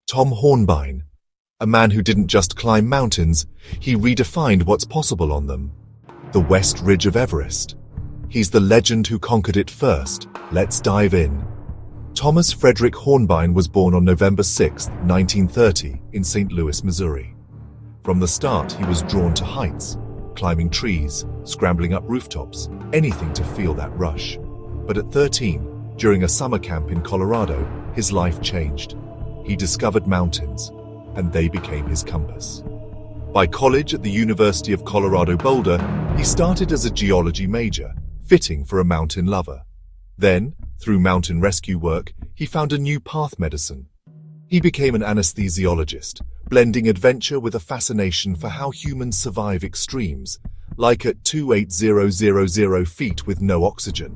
Tom Hornbein, a man who didn't just climb mountains, he redefined what's possible on them. The West Ridge of Everest. He's the legend who conquered it first. Let's dive in. Thomas Frederick Hornbein was born on November 6, 1930, in St. Louis, Missouri. From the start, he was drawn to heights, climbing trees, scrambling up rooftops, anything to feel that rush. But at 13, during a summer camp in Colorado, his life changed. He discovered mountains, and they became his compass. By college at the University of Colorado Boulder, he started as a geology major, fitting for a mountain lover. Then, through mountain rescue work, he found a new path: medicine. He became an anesthesiologist, blending adventure with a fascination for how humans survive extremes, like at 28,000 feet with no oxygen.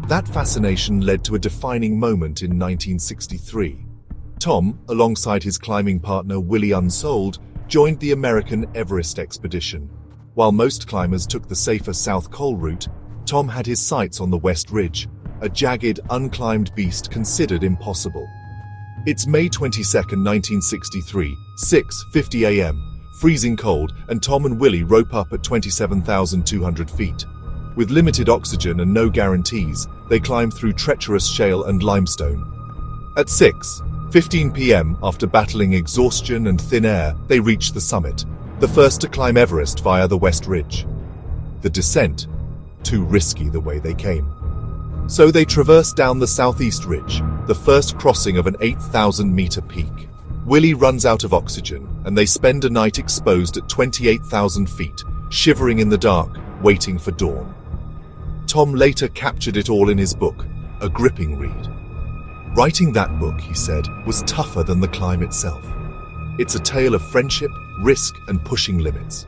That fascination led to a defining moment in 1963. Tom, alongside his climbing partner Willie Unsold, joined the American Everest expedition. While most climbers took the safer South Col route, Tom had his sights on the West Ridge, a jagged, unclimbed beast considered impossible. It's May 22, 1963, 6:50 a.m., freezing cold, and Tom and Willie rope up at 27,200 feet. With limited oxygen and no guarantees, they climb through treacherous shale and limestone. At 6:15 p.m., after battling exhaustion and thin air, they reach the summit, the first to climb Everest via the West Ridge. The descent, too risky the way they came. So they traverse down the southeast ridge, the first crossing of an 8,000-meter peak. Willie runs out of oxygen, and they spend a night exposed at 28,000 feet, shivering in the dark, waiting for dawn. Tom later captured it all in his book, a gripping read. Writing that book, he said, was tougher than the climb itself. It's a tale of friendship, risk, and pushing limits.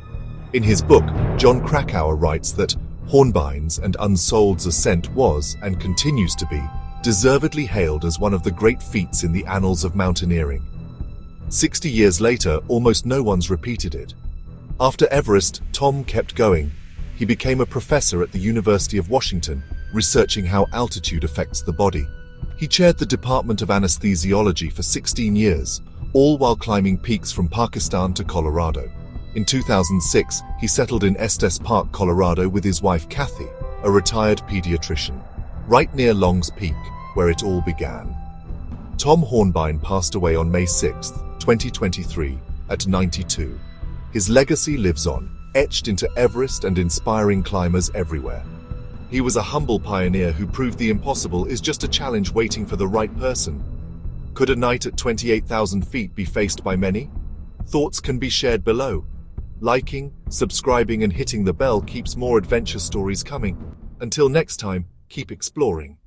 In his book, John Krakauer writes that Hornbein's and Unsold's ascent was, and continues to be, deservedly hailed as one of the great feats in the annals of mountaineering. 60 years later, almost no one's repeated it. After Everest, Tom kept going. He became a professor at the University of Washington, researching how altitude affects the body. He chaired the Department of Anesthesiology for 16 years, all while climbing peaks from Pakistan to Colorado. In 2006, he settled in Estes Park, Colorado with his wife Kathy, a retired pediatrician, right near Long's Peak, where it all began. Tom Hornbein passed away on May 6, 2023, at 92. His legacy lives on, etched into Everest and inspiring climbers everywhere. He was a humble pioneer who proved the impossible is just a challenge waiting for the right person. Could a night at 28,000 feet be faced by many? Thoughts can be shared below. Liking, subscribing, and hitting the bell keeps more adventure stories coming. Until next time, keep exploring.